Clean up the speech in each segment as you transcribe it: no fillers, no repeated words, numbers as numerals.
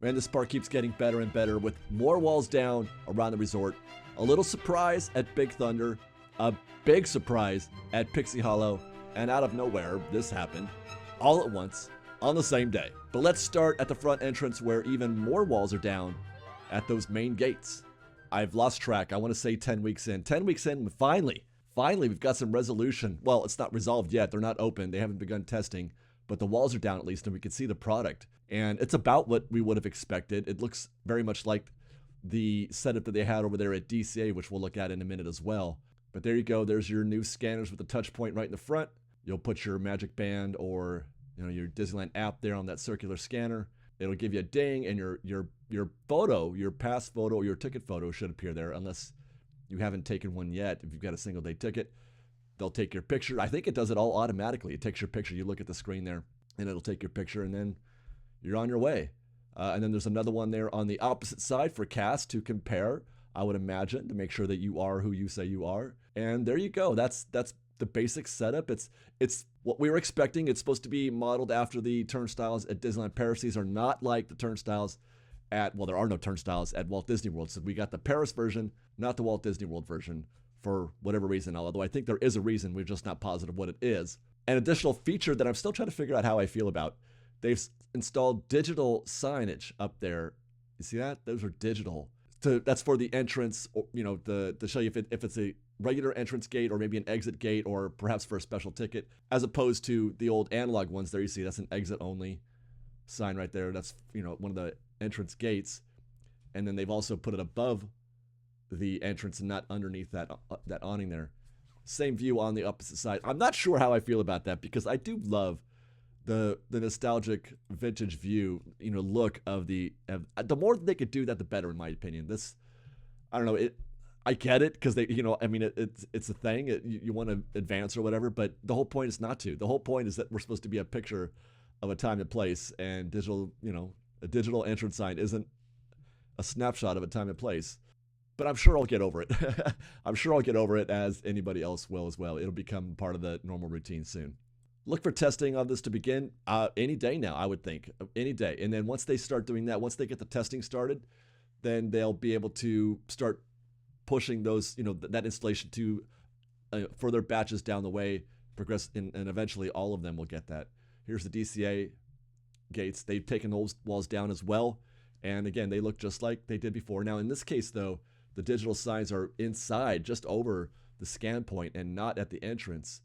Man, this park keeps getting better and better with more walls down around the resort. A little surprise at Big Thunder, a big surprise at Pixie Hollow, and out of nowhere, this happened all at once on the same day. But let's start at the front entrance where even more walls are down at those main gates. I've lost track. I want to say 10 weeks in. 10 weeks in, finally, we've got some resolution. Well, it's not resolved yet. They're not open. They haven't begun testing, but the walls are down at least, and we can see the product. And it's about what we would have expected. It looks very much like the setup that they had over there at DCA, which we'll look at in a minute as well. But there you go. There's your new scanners with the touch point right in the front. You'll put your Magic Band or your Disneyland app there on that circular scanner. It'll give you a ding, and your photo, your pass photo, or your ticket photo should appear there, unless you haven't taken one yet. If you've got a single day ticket, they'll take your picture. I think it does it all automatically. It takes your picture. You look at the screen there, and it'll take your picture, and then you're on your way. And then there's another one there on the opposite side for cast to compare, I would imagine, to make sure that you are who you say you are. And there you go. That's the basic setup. It's what we were expecting. It's supposed to be modeled after the turnstiles at Disneyland Paris. These are not like the turnstiles at, well, there are no turnstiles at Walt Disney World. So we got the Paris version, not the Walt Disney World version, for whatever reason. Although I think there is a reason, we're just not positive what it is. An additional feature that I'm still trying to figure out how I feel about. They've installed digital signage up there. You see that? Those are digital. That's for the entrance, to show you if it's a regular entrance gate or maybe an exit gate or perhaps for a special ticket, as opposed to the old analog ones there. You see that's an exit only sign right there. That's one of the entrance gates, and then they've also put it above the entrance and not underneath that awning there. Same view on the opposite side. I'm not sure how I feel about that because I do love the nostalgic vintage view, look of the more they could do that, the better, in my opinion. This, I don't know, I get it because they, it's a thing. You want to advance or whatever, but the whole point is not to. The whole point is that we're supposed to be a picture of a time and place, and digital, a digital entrance sign isn't a snapshot of a time and place. But I'm sure I'll get over it. I'm sure I'll get over it, as anybody else will as well. It'll become part of the normal routine soon. Look for testing of this to begin any day now, I would think. Any day. And then once they start doing that, once they get the testing started, then they'll be able to start pushing those, that installation to further batches down the way, progress, and eventually all of them will get that. Here's the DCA gates. They've taken those walls down as well. And again, they look just like they did before. Now, in this case, though, the digital signs are inside, just over the scan point and not at the entrance,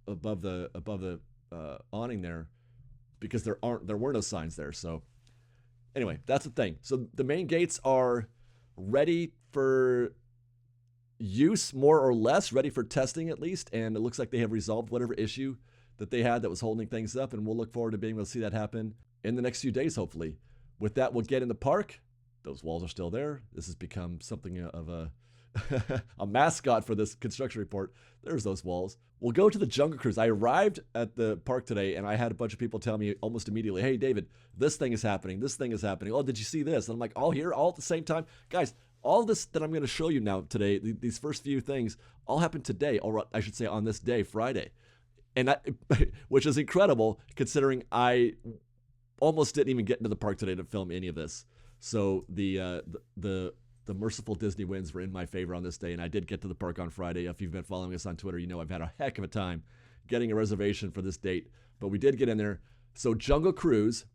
above the awning there, because there were no signs there. So anyway, that's the thing. So the main gates are ready for use, more or less, ready for testing at least, and it looks like they have resolved whatever issue that they had that was holding things up, and we'll look forward to being able to see that happen in the next few days, hopefully. With that, we'll get in the park. Those walls are still there. This has become something of a a mascot for this construction report. There's those walls. We'll go to the Jungle Cruise. I arrived at the park today, and I had a bunch of people tell me almost immediately, hey, David, this thing is happening. This thing is happening. Oh, did you see this? And I'm like, all here, all at the same time? Guys, all this that I'm going to show you now today, these first few things, all happened today, or I should say on this day, Friday. And which is incredible, considering I almost didn't even get into the park today to film any of this. So the merciful Disney winds were in my favor on this day, and I did get to the park on Friday. If you've been following us on Twitter, I've had a heck of a time getting a reservation for this date, but we did get in there. So Jungle Cruise,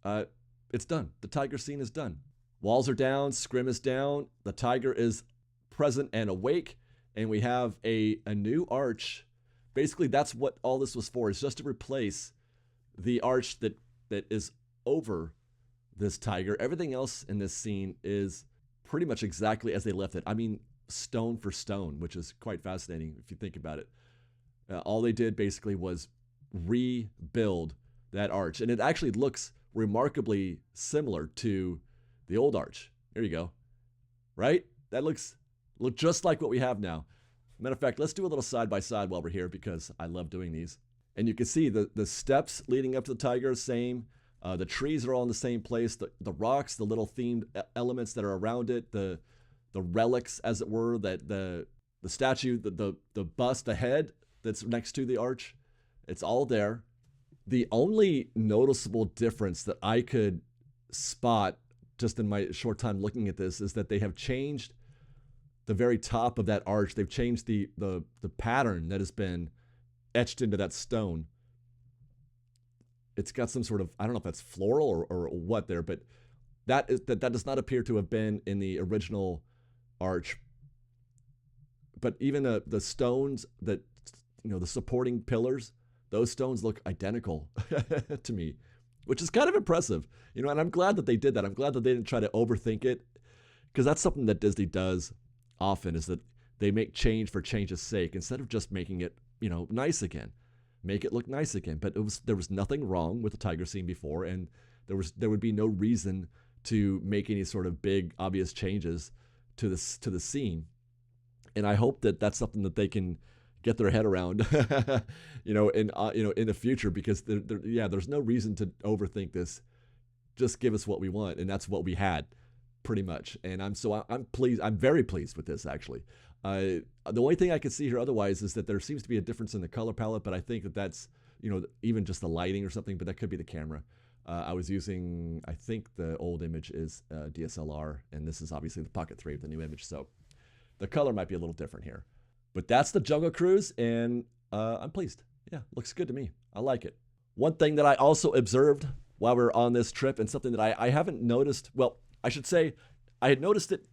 it's done. The tiger scene is done. Walls are down, scrim is down, the tiger is present and awake, and we have a new arch. Basically, that's what all this was for, is just to replace the arch that is over this tiger. Everything else in this scene is pretty much exactly as they left it. I mean, stone for stone, which is quite fascinating if you think about it. All they did basically was rebuild that arch, and it actually looks remarkably similar to the old arch. There you go. Right? That looks just like what we have now. Matter of fact, let's do a little side by side while we're here, because I love doing these. And you can see the steps leading up to the tiger are the same. The trees are all in the same place. The rocks, the little themed elements that are around it, the relics, as it were, that the statue, the bust, the head that's next to the arch, it's all there. The only noticeable difference that I could spot, just in my short time looking at this, is that they have changed the very top of that arch. They've changed the pattern that has been etched into that stone. It's got some sort of, I don't know if that's floral or what there, but that does not appear to have been in the original arch. But even the stones that, the supporting pillars, those stones look identical to me, which is kind of impressive. And I'm glad that they did that. I'm glad that they didn't try to overthink it, because that's something that Disney does often, is that they make change for change's sake instead of just making it, nice again. Make it look nice again. But there was nothing wrong with the tiger scene before, and there would be no reason to make any sort of big obvious changes to the scene. And I hope that that's something that they can get their head around, in the future, because there's no reason to overthink this. Just give us what we want, and that's what we had, pretty much. And I'm pleased. I'm very pleased with this, actually. The only thing I can see here otherwise is that there seems to be a difference in the color palette, but I think that's even just the lighting or something. But that could be the camera. I was using, I think the old image is DSLR, and this is obviously the Pocket 3 with the new image, so the color might be a little different here. But that's the Jungle Cruise, and I'm pleased. Yeah, looks good to me. I like it. One thing that I also observed while we were on this trip, and something that I haven't noticed, well, I should say I had noticed it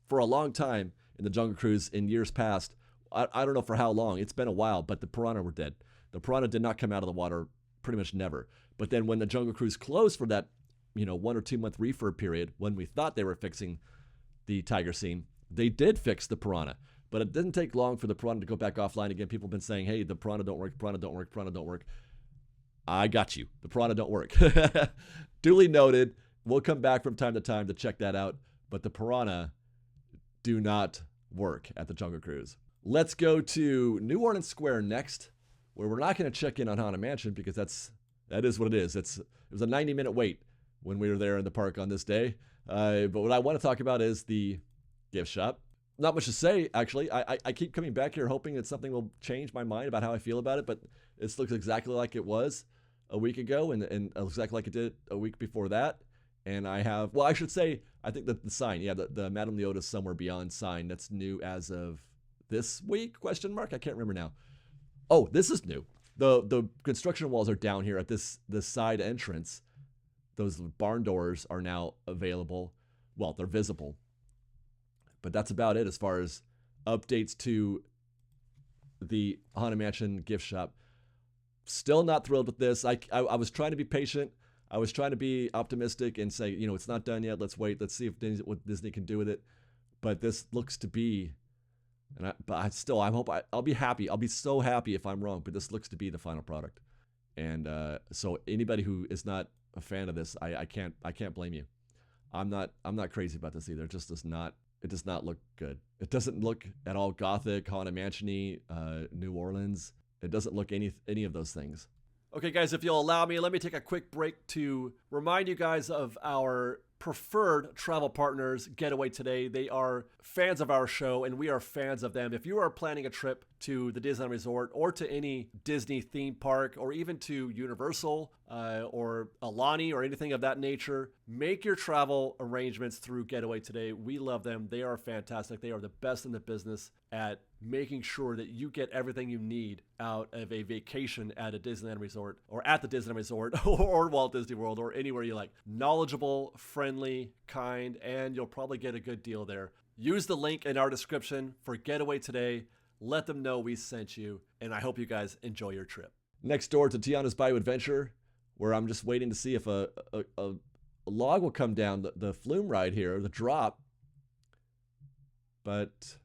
for a long time in the Jungle Cruise in years past. I don't know for how long. It's been a while, but the piranha were dead. The piranha did not come out of the water pretty much never. But then when the Jungle Cruise closed for that, 1 or 2 month refurb period, when we thought they were fixing the tiger scene, they did fix the piranha. But it didn't take long for the piranha to go back offline again. People have been saying, hey, the piranha don't work, piranha don't work, piranha don't work. I got you. The piranha don't work. Duly noted. We'll come back from time to time to check that out. But the piranha do not work at the Jungle Cruise. Let's go to New Orleans Square next, where we're not going to check in on Haunted Mansion, because that is what it is. It was a 90-minute wait when we were there in the park on this day. But what I want to talk about is the gift shop. Not much to say, actually. I keep coming back here hoping that something will change my mind about how I feel about it, but it looks exactly like it was a week ago, and exactly like it did a week before that. And I should say, I think that the sign, the Madame Leota's Somewhere Beyond sign, that's new as of this week, ? I can't remember now. Oh, this is new. The construction walls are down here at this side entrance. Those barn doors are now available. Well, they're visible. But that's about it as far as updates to the Haunted Mansion gift shop. Still not thrilled with this. I was trying to be patient. I was trying to be optimistic and say, it's not done yet. Let's wait. Let's see what Disney can do with it. But this looks to be, I'll be happy. I'll be so happy if I'm wrong. But this looks to be the final product. And so anybody who is not a fan of this, I can't blame you. I'm not crazy about this either. It just does not. It does not look good. It doesn't look at all gothic, Haunted Mansion-y, New Orleans. It doesn't look any of those things. Okay, guys, if you'll allow me, let me take a quick break to remind you guys of our preferred travel partners, GetAwayToday. They are fans of our show, and we are fans of them. If you are planning a trip to the Disneyland Resort or to any Disney theme park or even to Universal or Alani or anything of that nature, make your travel arrangements through GetAwayToday. We love them. They are fantastic. They are the best in the business at making sure that you get everything you need out of a vacation at a Disneyland Resort or at the Disneyland Resort or Walt Disney World or anywhere you like. Knowledgeable, friendly, kind, and you'll probably get a good deal there. Use the link in our description for GetAwayToday. Let them know we sent you, and I hope you guys enjoy your trip. Next door to Tiana's Bayou Adventure, where I'm just waiting to see if a log will come down the flume ride here, the drop. But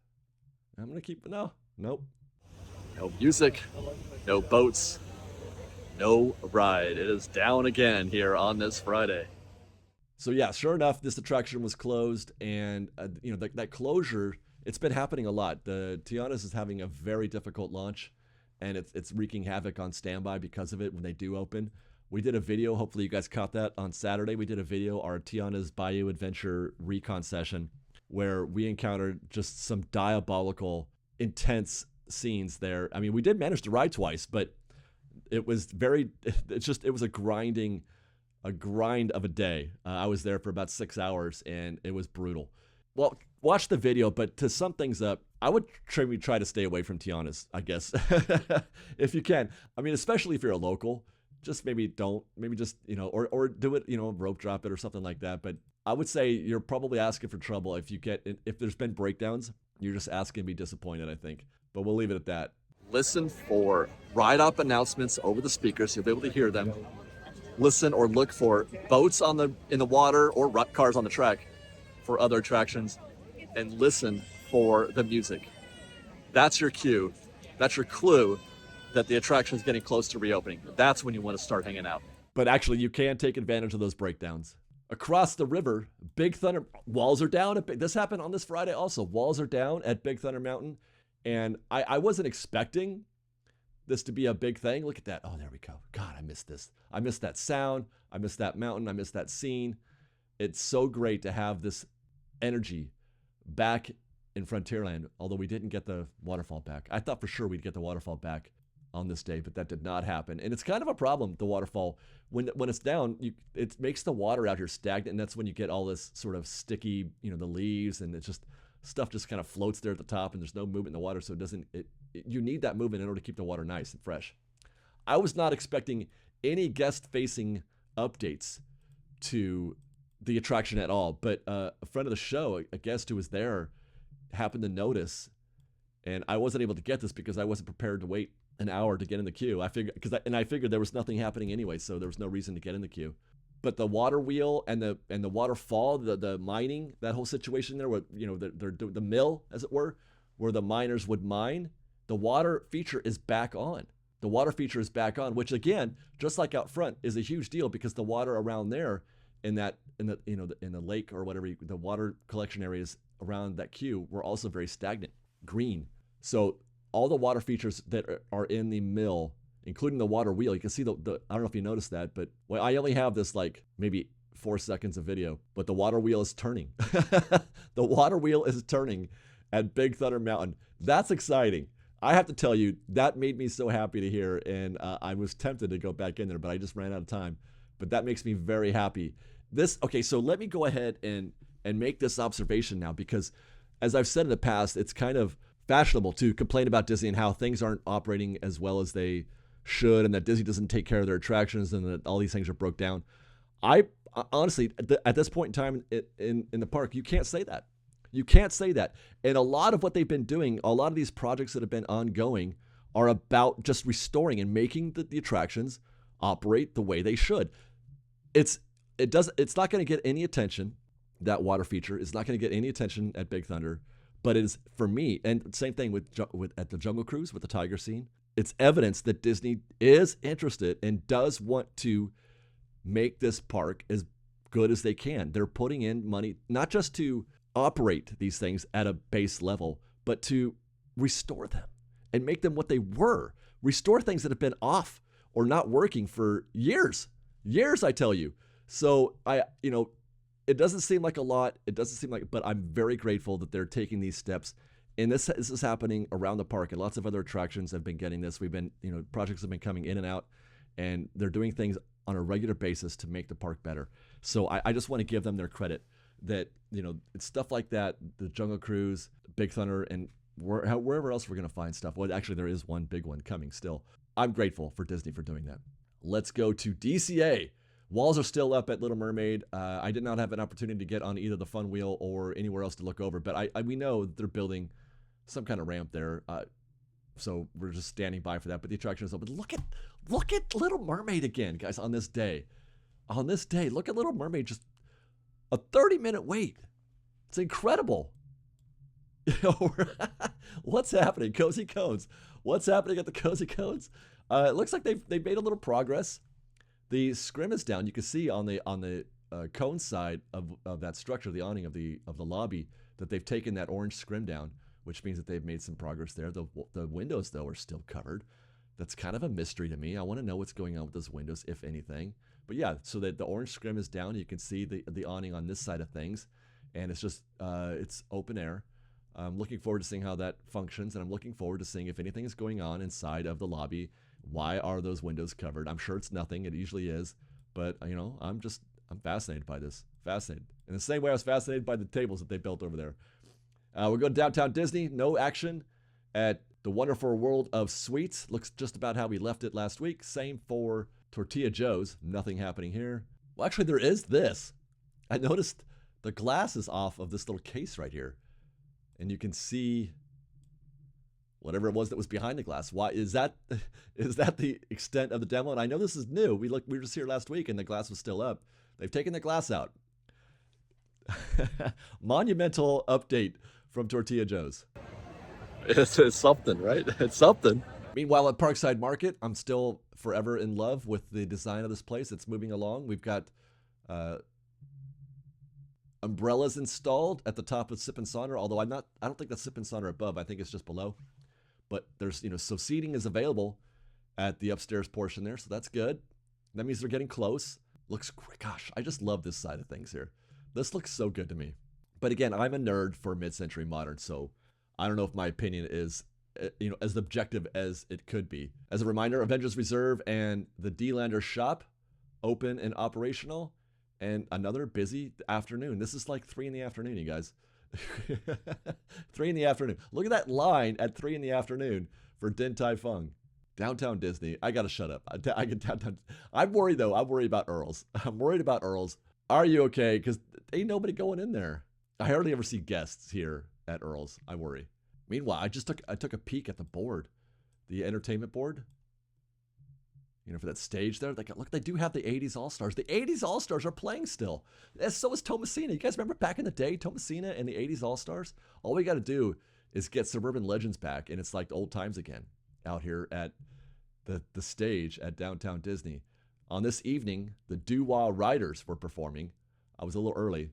I'm going to keep, nope. No music, no boats, no ride. It is down again here on this Friday. So yeah, sure enough, this attraction was closed, and that closure, it's been happening a lot. The Tiana's is having a very difficult launch, and it's wreaking havoc on standby because of it when they do open. We did a video, hopefully you guys caught that on Saturday. We did a video, our Tiana's Bayou Adventure recon session, where we encountered just some diabolical, intense scenes there. I mean, we did manage to ride twice, but it was a grinding a grind of a day. I was there for about 6 hours, and it was brutal. Well, watch the video, but to sum things up, I would try to stay away from Tiana's, I guess, if you can. I mean, especially if you're a local, just maybe don't, maybe just, or do it, rope drop it or something like that. But I would say you're probably asking for trouble if there's been breakdowns, you're just asking to be disappointed, I think. But we'll leave it at that. Listen for ride-up announcements over the speakers. You'll be able to hear them. Listen or look for boats in the water or cars on the track for other attractions, and listen for the music. That's your cue. That's your clue that the attraction is getting close to reopening. That's when you want to start hanging out. But actually, you can take advantage of those breakdowns. Across the river, Big Thunder, walls are down. This happened on this Friday also. Walls are down at Big Thunder Mountain. And I wasn't expecting this to be a big thing. Look at that. Oh, there we go. God, I missed this. I missed that sound. I missed that mountain. I missed that scene. It's so great to have this energy back in Frontierland, although we didn't get the waterfall back. I thought for sure we'd get the waterfall back on this day, but that did not happen. And it's kind of a problem, the waterfall. When it's down, it makes the water out here stagnant, and that's when you get all this sort of sticky, the leaves, and it's just stuff just kind of floats there at the top, and there's no movement in the water, so you need that movement in order to keep the water nice and fresh. I was not expecting any guest-facing updates to the attraction at all, but a friend of the show, a guest who was there, happened to notice, and I wasn't able to get this because I wasn't prepared to wait an hour to get in the queue. I figured there was nothing happening anyway, so there was no reason to get in the queue. But the water wheel and the waterfall, the mining, that whole situation there, where the mill, as it were, where the miners would mine, the water feature is back on. The water feature is back on, which again, just like out front, is a huge deal because the water around there in the lake or whatever, the water collection areas around that queue were also very stagnant, green. So all the water features that are in the mill, including the water wheel, you can see I don't know if you noticed that, but I only have this like maybe 4 seconds of video, but the water wheel is turning. The water wheel is turning at Big Thunder Mountain. That's exciting. I have to tell you, that made me so happy to hear, and I was tempted to go back in there, but I just ran out of time. But that makes me very happy. Okay, so let me go ahead and make this observation now, because as I've said in the past, it's kind of fashionable to complain about Disney and how things aren't operating as well as they should, and that Disney doesn't take care of their attractions, and that all these things are broke down. I honestly, at this point in time in the park, you can't say that. You can't say that. And a lot of what they've been doing, a lot of these projects that have been ongoing, are about just restoring and making the attractions operate the way they should. It's not going to get any attention. That water feature is not going to get any attention at Big Thunder, but it is, for me, and same thing with at the Jungle Cruise with the tiger scene. It's evidence that Disney is interested and does want to make this park as good as they can. They're putting in money, not just to operate these things at a base level, but to restore them and make them what they were. Restore things that have been off or not working for years, I tell you. So it doesn't seem like a lot. But I'm very grateful that they're taking these steps. And this is happening around the park, and lots of other attractions have been getting this. Projects have been coming in and out, and they're doing things on a regular basis to make the park better. So I just want to give them their credit that, it's stuff like that, the Jungle Cruise, Big Thunder, and wherever else we're going to find stuff. Well, actually, there is one big one coming still. I'm grateful for Disney for doing that. Let's go to DCA. Walls are still up at Little Mermaid. I did not have an opportunity to get on either the Fun Wheel or anywhere else to look over, but we know they're building some kind of ramp there. So we're just standing by for that. But the attraction is open. Look at Little Mermaid again, guys, on this day. Look at Little Mermaid, just a 30-minute wait. It's incredible. What's happening? Cozy Cones. What's happening at the Cozy Cones? It looks like they've made a little progress. The scrim is down. You can see on the cone side of that structure, the awning of the lobby, that they've taken that orange scrim down, which means that they've made some progress there. The windows, though, are still covered. That's kind of a mystery to me. I want to know what's going on with those windows, if anything. But yeah, so that the orange scrim is down. You can see the awning on this side of things, and it's just it's open air. I'm looking forward to seeing how that functions, and I'm looking forward to seeing if anything is going on inside of the lobby. Why are those windows covered? I'm sure it's nothing. It usually is. But, I'm fascinated by this. Fascinated. In the same way I was fascinated by the tables that they built over there. We're going to downtown Disney. No action at the Wonderful World of Sweets. Looks just about how we left it last week. Same for Tortilla Joe's. Nothing happening here. Well, actually, there is this. I noticed the glass is off of this little case right here. And you can see whatever it was that was behind the glass. Why is that? Is that the extent of the demo? And I know this is new. We were just here last week and the glass was still up. They've taken the glass out. Monumental update from Tortilla Joe's. It's something, right? It's something. Meanwhile, at Parkside Market, I'm still forever in love with the design of this place. It's moving along. We've got umbrellas installed at the top of Sip and Saunter, although I don't think that's Sip and Saunter above. I think it's just below. But there's, so seating is available at the upstairs portion there, so that's good. That means they're getting close. Looks great. Gosh, I just love this side of things here. This looks so good to me. But again, I'm a nerd for mid-century modern, so I don't know if my opinion is, as objective as it could be. As a reminder, Avengers Reserve and the D-Lander shop open and operational, and another busy afternoon. This is like 3 in the afternoon, you guys. 3 in the afternoon. Look at that line at 3 in the afternoon for Din Tai Fung. Downtown Disney. I gotta shut up. I get downtown. I'm worried though. I'm worried about Earl's. I'm worried about Earl's. Are you okay? Because ain't nobody going in there. I hardly ever see guests here at Earl's. I worry. Meanwhile, I took a peek at the board, the entertainment board. For that stage there. Look, they do have the 80s All-Stars. The 80s All-Stars are playing still. And so is Tomasina. You guys remember back in the day, Tomasina and the 80s All-Stars? All we got to do is get Suburban Legends back, and it's like old times again out here at the stage at Downtown Disney. On this evening, the Doo-Wah Riders were performing. I was a little early.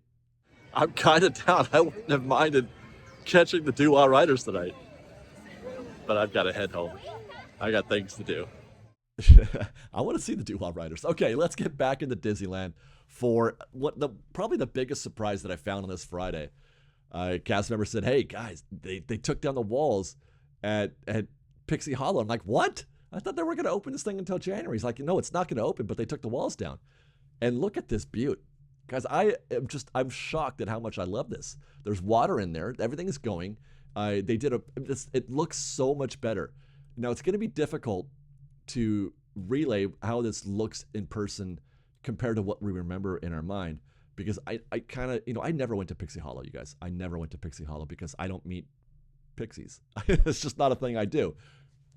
I'm kind of down. I wouldn't have minded catching the Doo-Wah Riders tonight. But I've got to head home. I got things to do. I want to see the Doo-Wah Riders. Okay, let's get back into Disneyland for probably the biggest surprise that I found on this Friday. Cast member said, "Hey guys, they took down the walls at Pixie Hollow." I'm like, "What? I thought they were going to open this thing until January." He's like, "No, it's not going to open, but they took the walls down." And look at this beaut. Guys, I'm shocked at how much I love this. There's water in there. Everything is going. It looks so much better. Now, it's going to be difficult to relay how this looks in person compared to what we remember in our mind, because I kind of, I never went to Pixie Hollow, you guys. I never went to Pixie Hollow because I don't meet pixies. It's just not a thing I do.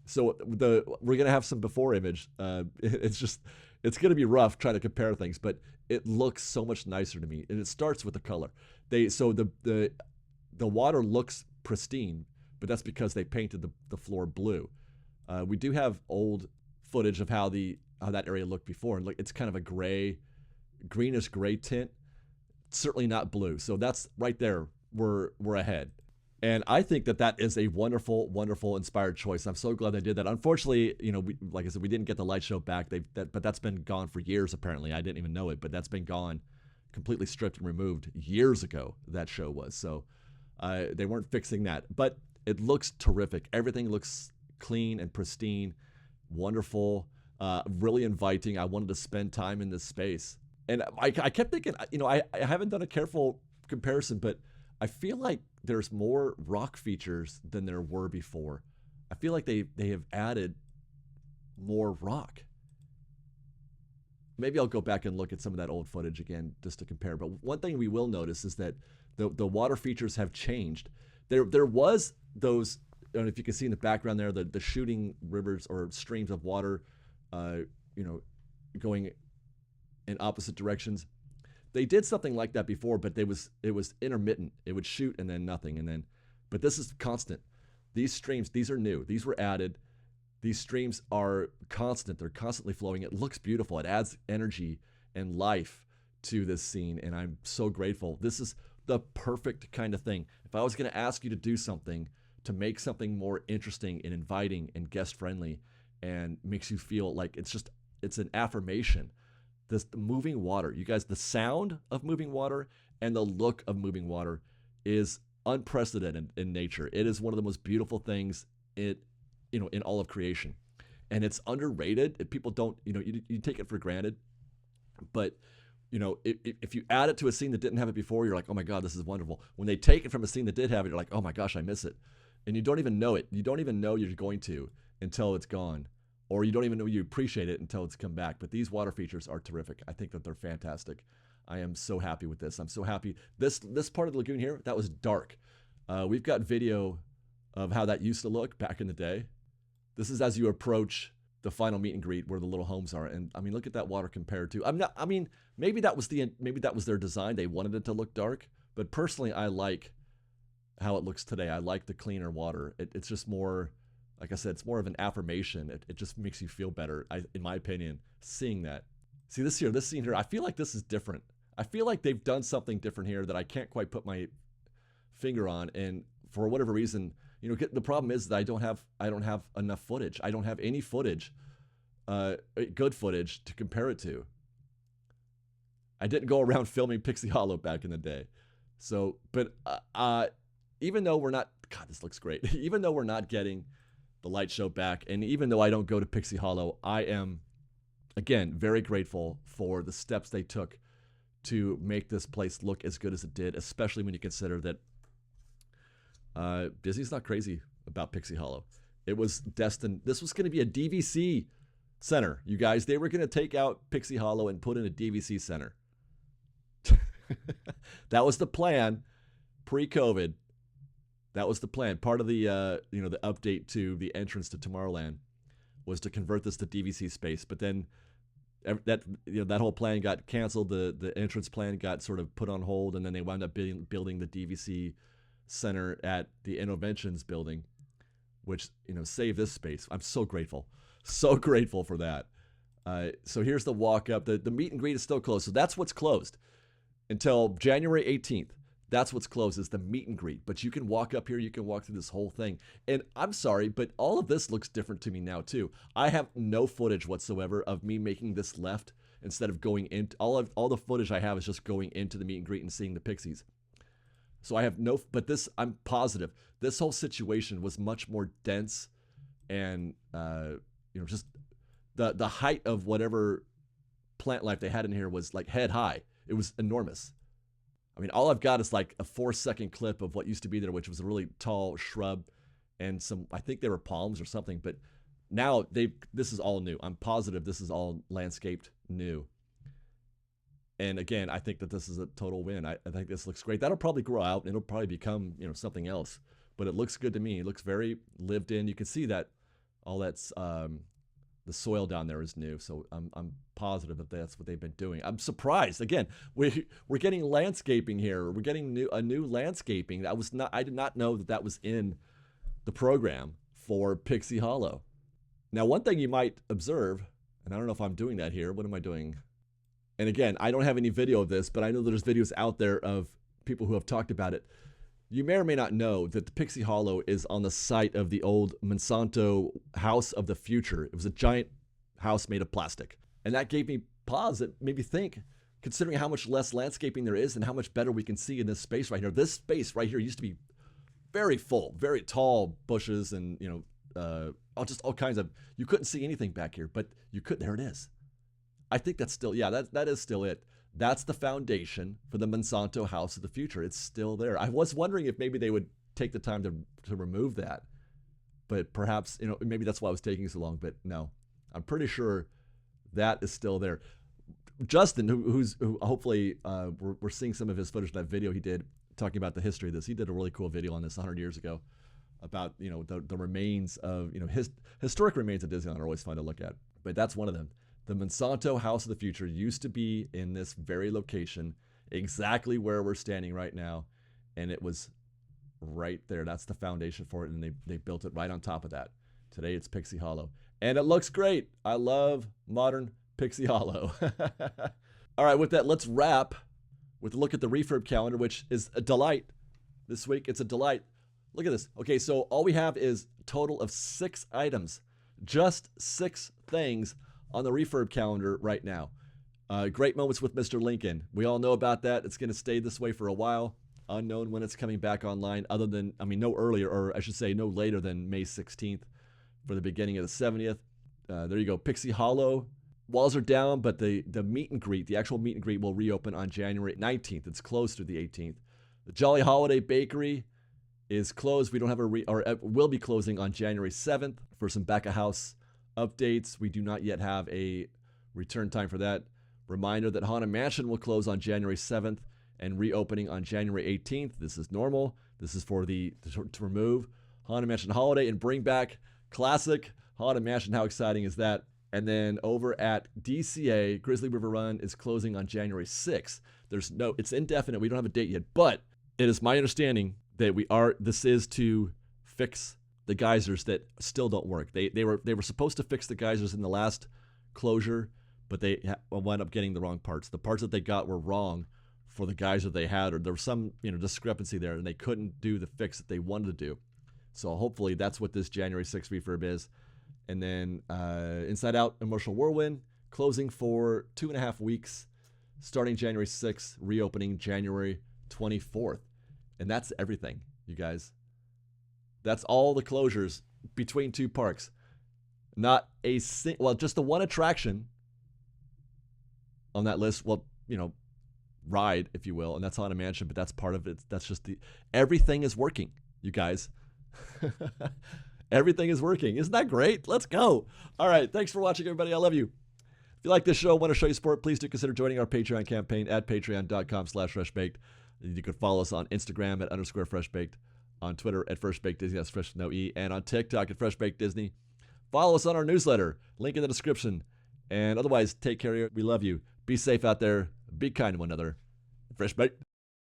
So we're going to have some before image. It's going to be rough trying to compare things, but it looks so much nicer to me. And it starts with the color. The water looks pristine, but that's because they painted the floor blue. We do have old footage of how that area looked before, and look, it's kind of a greenish gray tint. Certainly not blue. So that's right there. We're ahead, and I think that is a wonderful, wonderful inspired choice. I'm so glad they did that. Unfortunately, like I said, we didn't get the light show back. But that's been gone for years. Apparently, I didn't even know it, but that's been gone, completely stripped and removed years ago. That show was so they weren't fixing that, but it looks terrific. Everything looks clean and pristine, wonderful, really inviting. I wanted to spend time in this space. And I kept thinking, I haven't done a careful comparison, but I feel like there's more rock features than there were before. I feel like they have added more rock. Maybe I'll go back and look at some of that old footage again just to compare. But one thing we will notice is that the water features have changed. There was those, I don't know if you can see in the background there, the shooting rivers or streams of water, going in opposite directions. They did something like that before, but it was intermittent. It would shoot and then nothing, but this is constant. These streams, these are new. These were added. These streams are constant. They're constantly flowing. It looks beautiful. It adds energy and life to this scene, and I'm so grateful. This is the perfect kind of thing. If I was going to ask you to do something to make something more interesting and inviting and guest friendly and makes you feel like it's an affirmation. This moving water, you guys, the sound of moving water and the look of moving water is unprecedented in nature. It is one of the most beautiful things in all of creation. And it's underrated. People don't, you take it for granted. But you know, if you add it to a scene that didn't have it before, you're like, oh my God, this is wonderful. When they take it from a scene that did have it, you're like, oh my gosh, I miss it. And you don't even know it. You don't even know you're going to until it's gone. Or you don't even know you appreciate it until it's come back. But these water features are terrific. I think that they're fantastic. I am so happy with this. I'm so happy. This part of the lagoon here, that was dark. We've got video of how that used to look back in the day. This is as you approach the final meet and greet where the little homes are. And I mean, look at that water compared to, maybe that was their design. They wanted it to look dark, but personally, I like how it looks today. I like the cleaner water. It's just more, like I said, it's more of an affirmation. It just makes you feel better, in my opinion, seeing that. See this scene here, I feel like this is different. I feel like they've done something different here that I can't quite put my finger on. And for whatever reason, you know, the problem is that I don't have enough footage. I don't have any footage, good footage to compare it to. I didn't go around filming Pixie Hollow back in the day. So, but even though we're not, God, this looks great. Even though we're not getting the light show back, and even though I don't go to Pixie Hollow, I am, again, very grateful for the steps they took to make this place look as good as it did, especially when you consider that Disney's not crazy about Pixie Hollow. It was destined, this was going to be a DVC center, you guys. They were going to take out Pixie Hollow and put in a DVC center. That was the plan pre-COVID. That was the plan. Part of the the update to the entrance to Tomorrowland was to convert this to DVC space. But then that whole plan got canceled. The entrance plan got sort of put on hold, and then they wound up building the DVC center at the Innovations building, which saved this space. I'm so grateful for that. So here's the walk up. The meet and greet is still closed, so that's what's closed until January 18th. That's what's closed, is the meet and greet. But you can walk up here, you can walk through this whole thing. And I'm sorry, but all of this looks different to me now too. I have no footage whatsoever of me making this left instead of going in. All the footage I have is just going into the meet and greet and seeing the Pixies. So I have no, but this, I'm positive, this whole situation was much more dense and, just the height of whatever plant life they had in here was like head high. It was enormous. I mean, all I've got is like a 4-second clip of what used to be there, which was a really tall shrub and some, I think they were palms or something, but now this is all new. I'm positive this is all landscaped new. And again, I think that this is a total win. I think this looks great. That'll probably grow out and it'll probably become, something else, but it looks good to me. It looks very lived in. You can see that all that's, the soil down there is new, so I'm positive that that's what they've been doing. I'm surprised. Again, we're getting landscaping here. We're getting a new landscaping. I did not know that was in the program for Pixie Hollow. Now, one thing you might observe, and I don't know if I'm doing that here. What am I doing? And again, I don't have any video of this, but I know there's videos out there of people who have talked about it. You may or may not know that the Pixie Hollow is on the site of the old Monsanto House of the Future. It was a giant house made of plastic. And that gave me pause. It made me think, considering how much less landscaping there is and how much better we can see in this space right here. This space right here used to be very full, very tall bushes and, just all kinds of, you couldn't see anything back here, but you could, there it is. I think that's still, that is still it. That's the foundation for the Monsanto House of the Future. It's still there. I was wondering if maybe they would take the time to remove that, but perhaps, maybe that's why it was taking so long, but no, I'm pretty sure that is still there. Justin, who hopefully we're seeing some of his footage in that video he did talking about the history of this. He did a really cool video on this 100 years ago about, the remains of, historic remains of Disneyland are always fun to look at, but that's one of them. The Monsanto House of the Future used to be in this very location, exactly where we're standing right now, and it was right there. That's the foundation for it, and they built it right on top of that. Today it's Pixie Hollow, and it looks great. I love modern Pixie Hollow. All right, with that, let's wrap with a look at the refurb calendar, which is a delight. This week, it's a delight. Look at this. Okay, so all we have is a total of 6 items, just 6 things on the refurb calendar right now. Great moments with Mr. Lincoln. We all know about that. It's going to stay this way for a while. Unknown when it's coming back online, other than, no earlier, or I should say no later than May 16th for the beginning of the 70th. There you go. Pixie Hollow walls are down, but the meet and greet, the actual meet and greet, will reopen on January 19th. It's closed through the 18th. The Jolly Holiday Bakery is closed. We don't have will be closing on January 7th for some back of house updates. We do not yet have a return time for that. Reminder that Haunted Mansion will close on January 7th and reopening on January 18th. This is normal. This is for to remove Haunted Mansion Holiday and bring back classic Haunted Mansion. How exciting is that? And then over at DCA, Grizzly River Run is closing on January 6th. It's indefinite. We don't have a date yet, but it is my understanding that this is to fix the geysers that still don't work. They were supposed to fix the geysers in the last closure, but they wound up getting the wrong parts. The parts that they got were wrong for the geyser they had, or there was some discrepancy there, and they couldn't do the fix that they wanted to do. So hopefully that's what this January 6th refurb is. And then Inside Out Emotional Whirlwind closing for 2.5 weeks, starting January 6th, reopening January 24th. And that's everything, you guys. That's all the closures between two parks. Not just the one attraction on that list. Well, ride, if you will, and that's Haunted Mansion, but that's part of it. That's just everything is working, you guys. Everything is working. Isn't that great? Let's go. All right. Thanks for watching, everybody. I love you. If you like this show, want to show you support, please do consider joining our Patreon campaign at patreon.com/freshbaked. You can follow us on Instagram at _freshbaked, on Twitter at freshbakedisney, that's fresh no E, and on TikTok at freshbakedisney. Follow us on our newsletter, link in the description. And otherwise, take care. We love you. Be safe out there. Be kind to one another. Fresh baked.